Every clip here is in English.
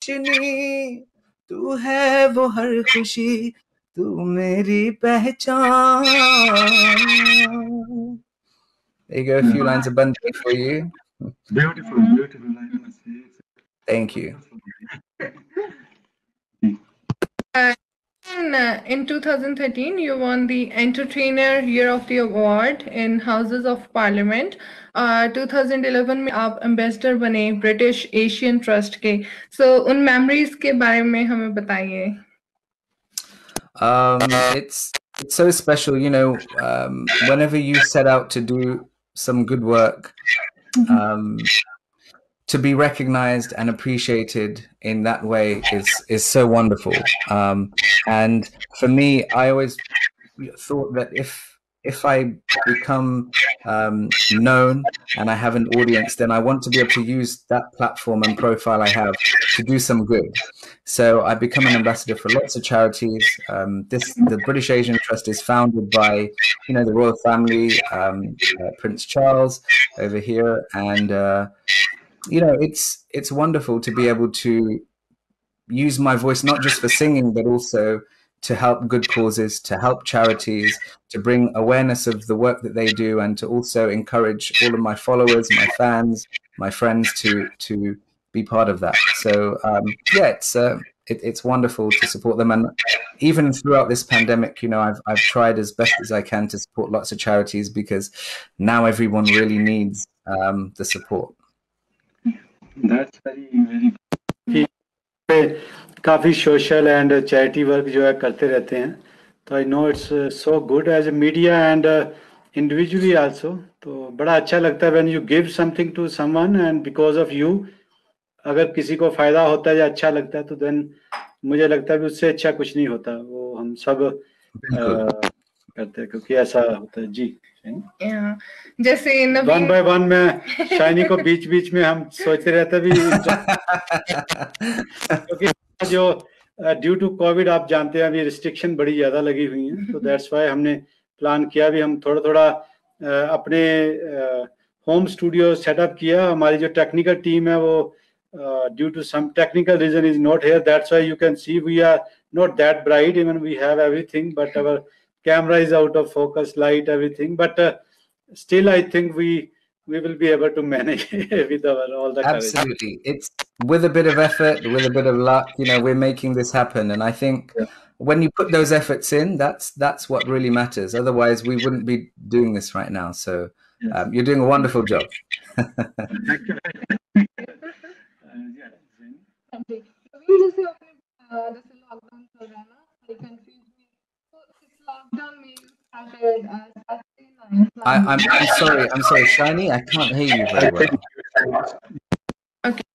रोशनी, तू है वो हर खुशी, तू मेरी पहचान. There you go, a few lines of Bande for you. Beautiful, beautiful. I must say. Thank you. In 2013, you won the Entertainer Year of the Award in Houses of Parliament. 2011 में आप ambassador बने British Asian trust के. So उन memories के बारे में हमें बताइए. It's so special, you know, whenever you set out to do some good work, to be recognized and appreciated in that way is so wonderful. And for me, I always thought that if I become known and I have an audience, then I want to be able to use that platform and profile I have to do some good. So I become an ambassador for lots of charities. The British Asian Trust is founded by, you know, the royal family, Prince Charles over here, and you know, it's wonderful to be able to use my voice not just for singing, but also to help good causes, to help charities, to bring awareness of the work that they do, and to also encourage all of my followers, my fans, my friends to be part of that. So yeah, it's wonderful to support them, and even throughout this pandemic, you know, I've tried as best as I can to support lots of charities, because now everyone really needs the support. That's very good. काफी social and charity work जो है करते रहते हैं, तो I know it's so good as a media and individually also. तो बड़ा अच्छा लगता है when you give something to someone and because of you अगर किसी को फायदा होता है या अच्छा लगता है, तो देन मुझे लगता है कि उससे अच्छा कुछ नहीं होता. वो हम सब करते हैं क्योंकि ऐसा होता है. जी जैसे वन बाय वन में शाइनी को बीच बीच में हम सोचते रहते भी क्योंकि जो ड्यू टू कोविड आप जानते हैं अभी रिस्ट्रिक्शन बड़ी ज्यादा लगी हुई हैं, तो दैट्स व्हाई हमने प्लान किया भी हम थोड़ा थोड़ा अपने होम स्टूडियो सेटअप किया. हमारी जो टेक्निकल टीम है वो due to some technical reason is not here, that's why you can see we are not that bright, even we have everything, but our camera is out of focus, light, everything, but still I think we will be able to manage with our all the absolutely courage. It's with a bit of effort, with a bit of luck, you know, we're making this happen, and I think when you put those efforts in, that's what really matters. Otherwise we wouldn't be doing this right now. So you're doing a wonderful job. I'm sorry, Shiny, I can't hear you very well. Okay.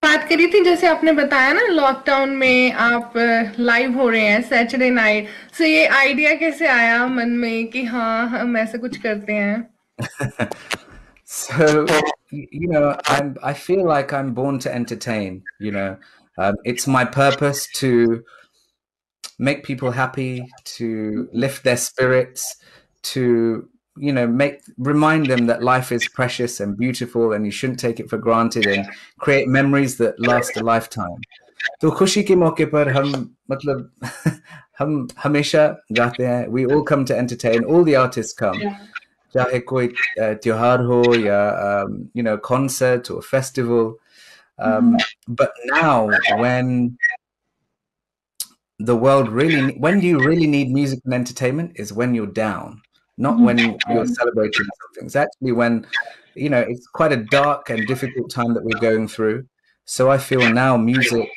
बात करी थी जैसे आपने बताया ना lockdown में आप live हो रहे हैं सैटरडे नाइट, सो ये आइडिया कैसे आया मन में कि हाँ हम ऐसे कुछ करते हैं? So you know, I feel like I'm born to entertain, you know. It's my purpose to make people happy, to lift their spirits, to, you know, remind them that life is precious and beautiful and you shouldn't take it for granted, and create memories that last a lifetime. तो खुशी के मौके पर हम हमेशा गाते हैं. We all come to entertain, all the artists come, चाहे कोई त्योहार हो या you know, concert or festival. But now when the world when you really need music and entertainment is when you're down, not when you're celebrating something. It's actually when, you know, it's quite a dark and difficult time that we're going through. So I feel now music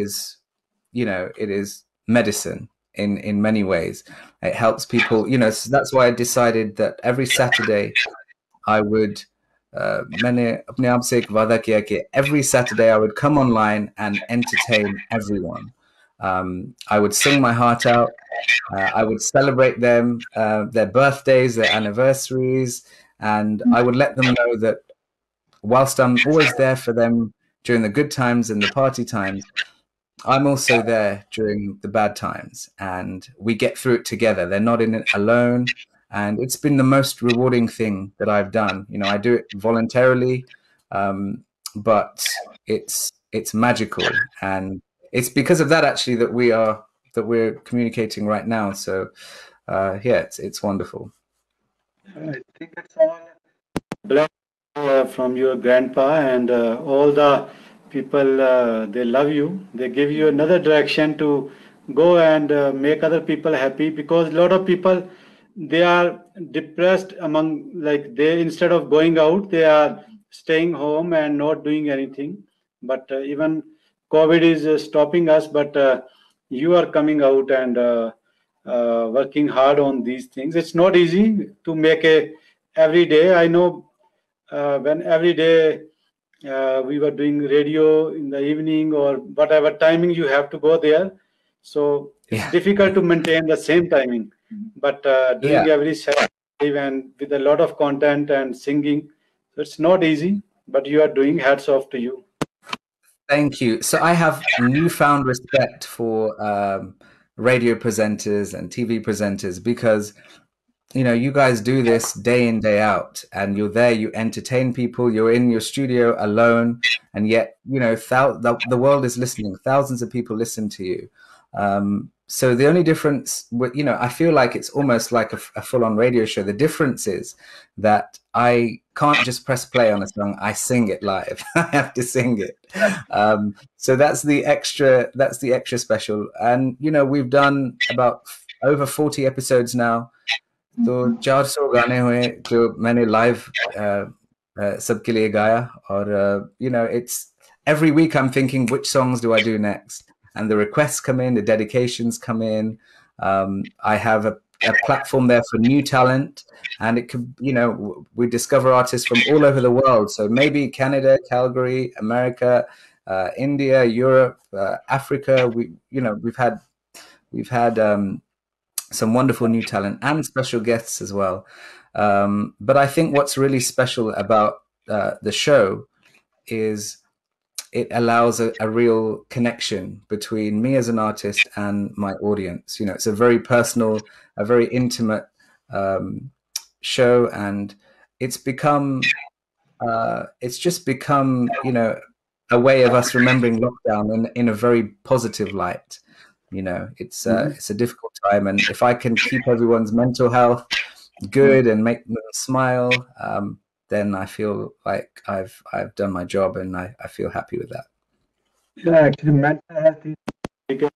is, you know, it is medicine in many ways. It helps people, you know. So that's why I decided that every Saturday I would मैंने अपने आप से एक वादा किया कि every Saturday I would come online and entertain everyone. I would sing my heart out. I would celebrate them, their birthdays, their anniversaries, and I would let them know that whilst I'm always there for them during the good times and the party times, I'm also there during the bad times, and we get through it together. They're not in it alone, and it's been the most rewarding thing that I've done. You know, I do it voluntarily, but it's magical, and it's because of that actually that we're communicating right now. So yeah, it's wonderful. I think it's all blessed from your grandpa and all the people. They love you. They give you another direction to go and make other people happy, because a lot of people, they are depressed among, like, they, instead of going out, they are staying home and not doing anything. But even COVID is stopping us, but you are coming out and working hard on these things. It's not easy to make a every day. I know when every day we were doing radio in the evening or whatever timing you have to go there, so it's difficult to maintain the same timing. But doing every Saturday and with a lot of content and singing, so it's not easy, but you are doing. Hats off to you. Thank you. So I have newfound respect for radio presenters and TV presenters, because you guys do this day in, day out, and you're there, you entertain people, you're in your studio alone, and yet, the world is listening. Thousands of people listen to you. So the only difference, I feel like it's almost like a full-on radio show. The difference is that I can't just press play on a song. I sing it live. I have to sing it. So that's the extra special. And, we've done about over 40 episodes now. तो 400 गाने हुए जो मैंने live सबके लिए गाया, और it's every week I'm thinking, which songs do I do next, and the requests come in, the dedications come in. I have a platform there for new talent, and it could, we discover artists from all over the world. So maybe Canada, Calgary, America, India, Europe, Africa. We've had some wonderful new talent and special guests as well. But I think what's really special about the show is it allows a real connection between me as an artist and my audience. It's a very personal, a very intimate show, and it's just become, a way of us remembering lockdown in a very positive light. It's a difficult time, and if I can keep everyone's mental health good and make them smile, then I feel like I've done my job, and I feel happy with that. Yeah, actually, mental health is people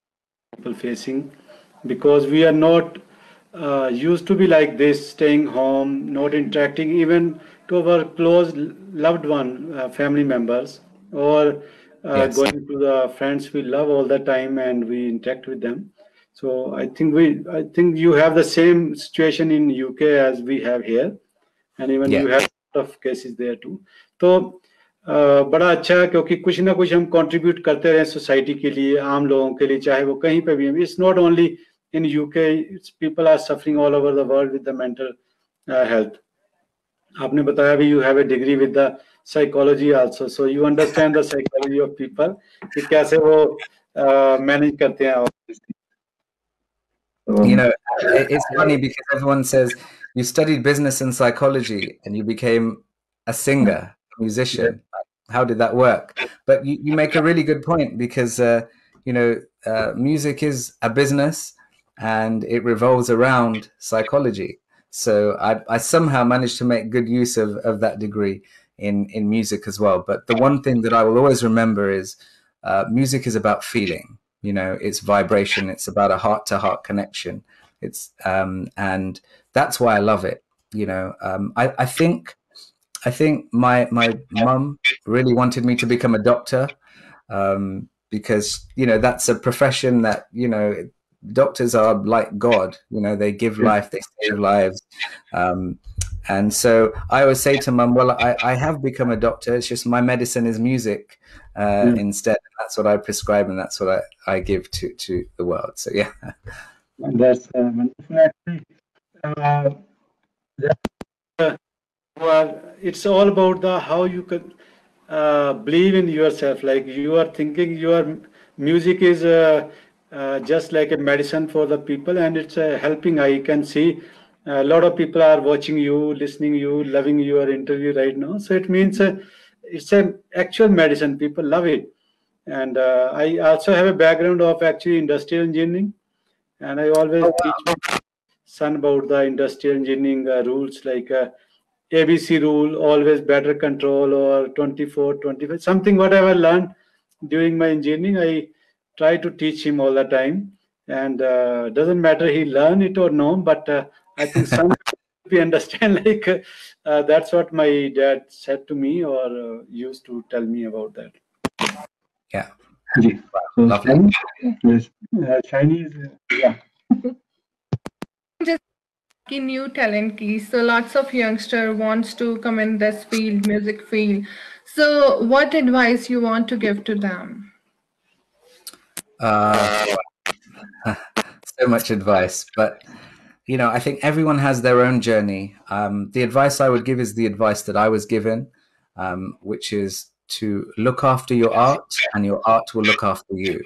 facing, because we are not used to be like this, staying home, not interacting even to our close loved one, family members, or Yes. going to the friends we love all the time and we interact with them. So I think you have the same situation in UK as we have here, and even Yeah. you have a lot of cases there too. तो बड़ा अच्छा है, क्योंकि कुछ ना कुछ हम contribute करते रहे सोसाइटी के लिए, आम लोगों के लिए, चाहे वो कहीं पे भी हैं. It's not only in UK, it's people are suffering all over the world with the mental health. आपने बताया भी you have a degree with the psychology also, so you understand the psychology of people, कि कैसे वो manage करते हैं. It's funny because everyone says you studied business and psychology and you became a singer, a musician. How did that work? But you make a really good point, because music is a business and it revolves around psychology. So I somehow managed to make good use of that degree in music as well. But the one thing that I will always remember is music is about feeling. It's vibration. It's about a heart-to-heart connection. It's and that's why I love it. I think my mum really wanted me to become a doctor, because that's a profession that doctors are like God. They give life, they save lives. And so I always say to Mum, well, I have become a doctor. It's just my medicine is music instead. That's what I prescribe, and that's what I give to the world. So yeah. That's wonderful. It's all about how you can believe in yourself. Like, you are thinking your music is just like a medicine for the people, and it's helping. I can see a lot of people are watching you, listening you, loving your interview right now. So it means it's an actual medicine. People love it. And I also have a background of actually industrial engineering, and I always teach my son about the industrial engineering rules, like ABC rule, always better control, or 24, 25, something whatever I learned during my engineering, I try to teach him all the time. And doesn't matter he learn it or no, but I think some we understand, like that's what my dad said to me, or used to tell me about that. Yeah. So Lovely. Yes. Chinese. Yeah. Just ki new talent ki. So lots of youngster wants to come in this field, music field. So what advice you want to give to them? So much advice, but you know, I think everyone has their own journey. The advice I would give is the advice that I was given, which is to look after your art, and your art will look after you.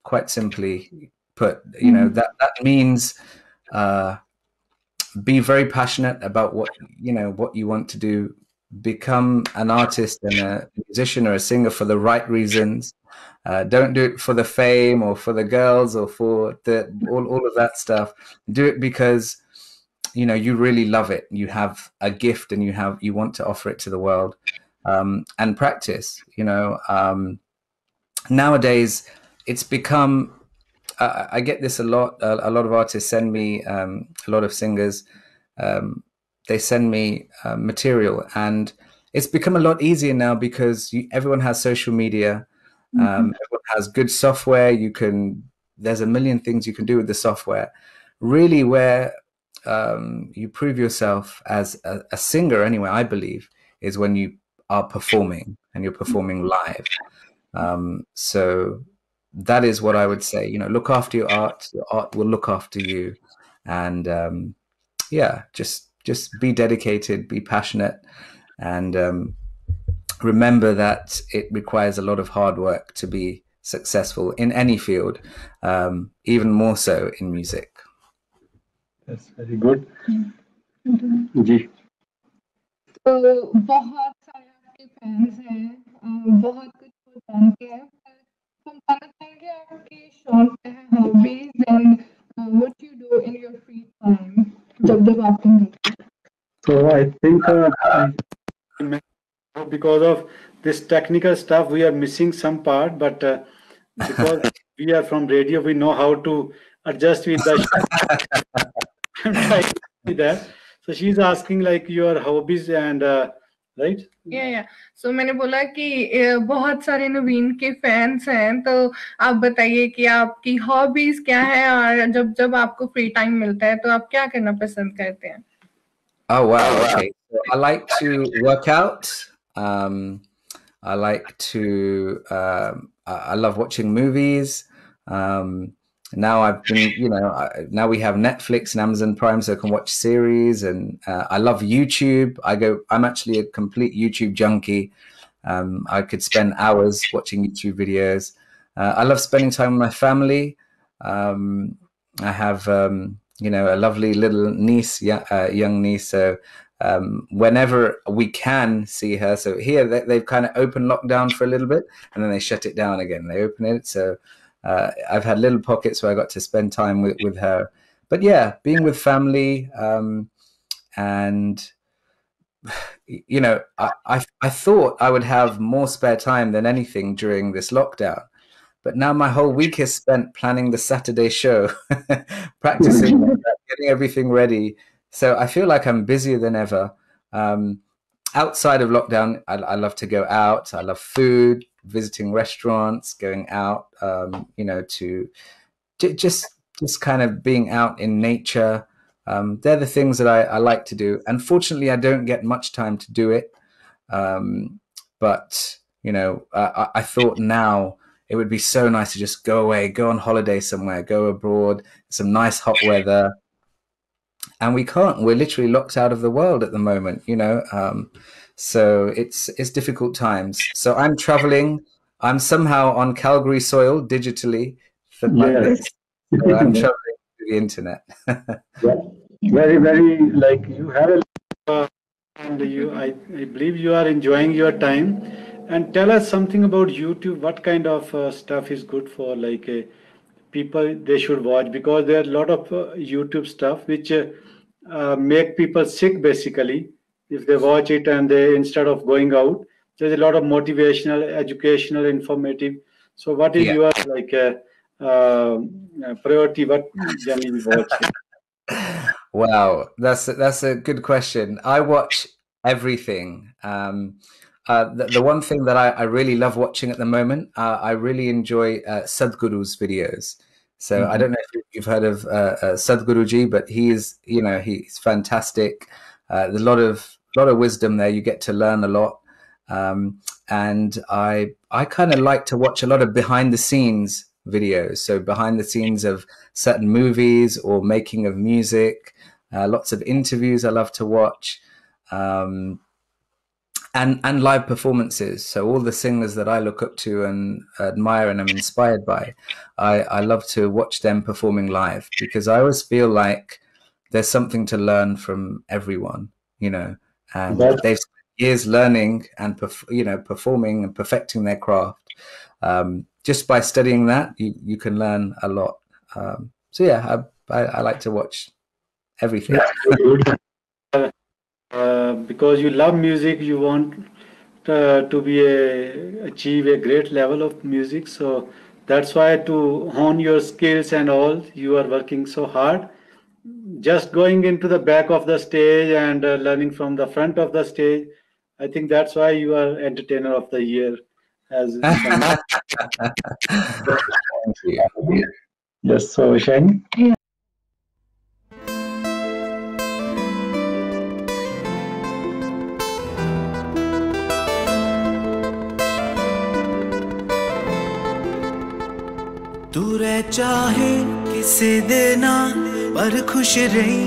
Quite simply put, you know, that means be very passionate about what you want to do. Become an artist and a musician or a singer for the right reasons. Don't do it for the fame or for the girls or for all of that stuff. Do it because you really love it. You have a gift and you want to offer it to the world. And practice. Nowadays it's become. I get this a lot. A lot of artists send me, a lot of singers. They send me material, and it's become a lot easier now because everyone has social media. Everyone has good software. There's a million things you can do with the software. Really, where you prove yourself as a singer, anyway, I believe, is when you are performing and you're performing live. So that is what I would say. Look after your art. Your art will look after you, and yeah, just be dedicated, be passionate, and remember that it requires a lot of hard work to be successful in any field, even more so in music. That's very good. जी. तो बहुत सारे आपके fans हैं, बहुत कुछ वो जानते हैं, पर हम जानना चाहेंगे आपके शौक क्या है, hobbies and what you do in your free time जब आपको मिलता है. So I think because of this technical stuff, we are missing some part, but because we are from radio, we know how to adjust with the that. So she's asking like your hobbies and right? Yeah. So मैंने बोला कि बहुत सारे नवीन के fans हैं, तो आप बताइए कि आपकी हॉबीज क्या है और जब आपको फ्री टाइम मिलता है तो आप क्या करना पसंद करते हैं? Oh wow, okay. So I like to work out. I like to. I love watching movies. Now I've been, now we have Netflix and Amazon Prime, so I can watch series. And I love YouTube. I'm actually a complete YouTube junkie. I could spend hours watching YouTube videos. I love spending time with my family. I have, a lovely little niece, young niece. So whenever we can see her, so here they've kind of opened lockdown for a little bit, and then they shut it down again. They open it, so I've had little pockets where I got to spend time with her. But yeah, being with family, and I thought I would have more spare time than anything during this lockdown. But now my whole week is spent planning the Saturday show, practicing, getting everything ready. So I feel like I'm busier than ever. Outside of lockdown, I love to go out. I love food, visiting restaurants, going out, to just kind of being out in nature. They're the things that I like to do. Unfortunately, I don't get much time to do it. But, I thought now it would be so nice to just go away, go on holiday somewhere, go abroad, some nice hot weather. And we can't. We're literally locked out of the world at the moment, so it's difficult times. So I'm traveling. I'm somehow on Calgary soil digitally. So I'm traveling through the internet. Very, very, like you have and I believe you are enjoying your time. And tell us something about YouTube. What kind of stuff is good for like people they should watch? Because there are a lot of YouTube stuff which make people sick basically if they watch it and they instead of going out. There's a lot of motivational, educational, informative. So what is Yeah. your like priority? What can you watch? Wow, that's a good question. I watch everything. The one thing that I really love watching at the moment, I really enjoy Sadhguru's videos. So I don't know if you've heard of Sadhguruji, but he's fantastic. There's a lot of wisdom there. You get to learn a lot. And I kind of like to watch a lot of behind the scenes videos. So behind the scenes of certain movies or making of music, lots of interviews I love to watch, and live performances. So all the singers that I look up to and admire and I'm inspired by, I love to watch them performing live, because I always feel like there's something to learn from everyone, and they've spent years learning and performing and perfecting their craft. Just by studying that, you can learn a lot. So yeah, I like to watch everything. Because you love music, you want to achieve a great level of music. So that's why to hone your skills and all, you are working so hard. Just going into the back of the stage and learning from the front of the stage, I think that's why you are Entertainer of the Year. Thank you. Yes, so Shani. तू रह चाहे किसे देना पर खुश रही,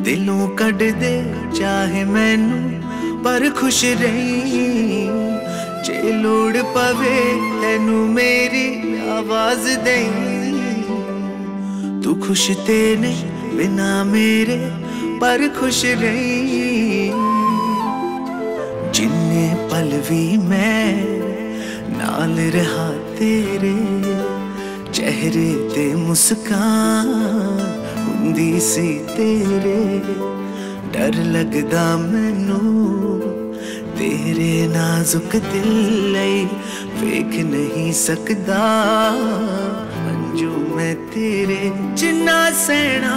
दिलों cut दे चाहे मैनू पर खुश रही, जे लोड़ पवे तेनू मेरी आवाज देई, तू खुश ते नहीं बिना मेरे पर खुश रही, जिन्ने पल भी मैं नाल रहा तेरे, चेहरे ते मुस्कान हुंदी सी तेरे, डर लगदा मैनू तेरे नाजुक दिल लई वेख नहीं सकदा, अंजू मैं तेरे जिन्ना सहना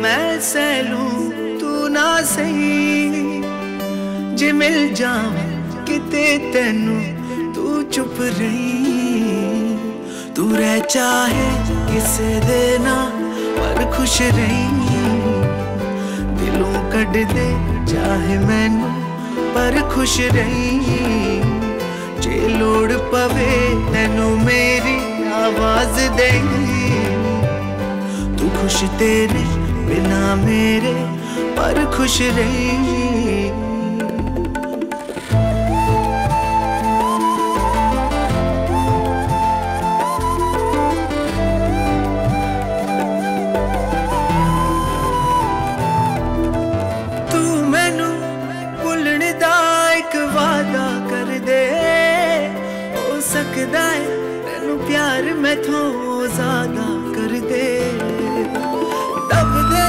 मैं सहलूं तू ना सही, जे मिल जावां किते तैनू तू चुप रही, तू रह चाहे किसे देना पर खुश रही, दिलों कट दे चाहे मैनू पर खुश रही, जे लोड़ पवे तैनू मेरी आवाज देगी, तू खुश तेरे बिना मेरे पर खुश रही, मैथों ज़्यादा कर दे, दब दे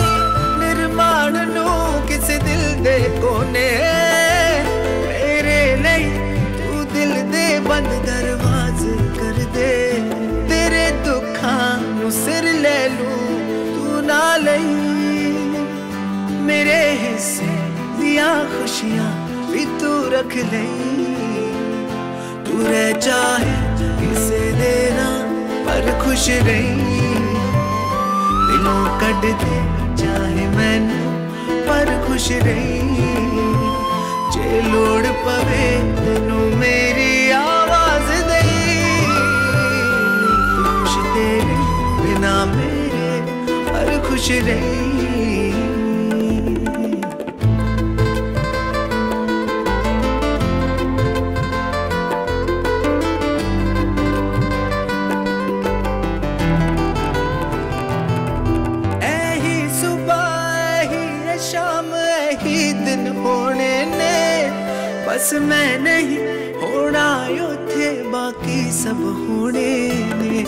निर्माण नू किसे दिल दे कोने, मेरे लिए तू दिल दे बंद दरवाजे कर दे, तेरे दुखां नू सिर ले लूं तू ना लई, मेरे हिस्से दिया खुशियां भी तू रख लई, तू रह चाहे किसे देना पर खुश रही, दिलों कट दे चाहे मैनू पर खुश रही, जे लोड़ पवे तैनू मेरी आवाज देई, तू खुश तेरे बिना मेरे पर खुश रही, बस मैं नहीं सब होने ने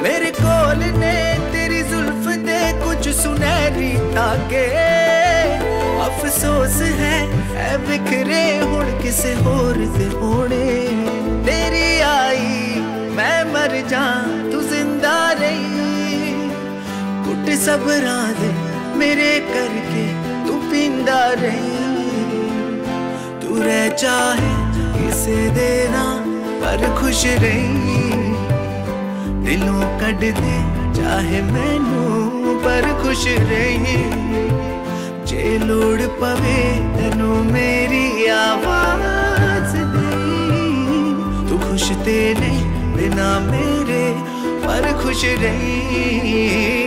मेरे कोल ने तेरी जुल्फ दे कुछ सुनहरी ताके अफसोस है बिखरे हुण किसे होर दे होने तेरी आई मैं मर जा तू जिंदा रही कुट सबरा दे मेरे करके तू पींदा रही तू रह चाहे किसे देना पर खुश रही दिलों कट दे चाहे मैनू पर खुश रही जे लोड़ पवे तैनू मेरी आवाज दे तू खुश ते नहीं बिना मेरे पर खुश रही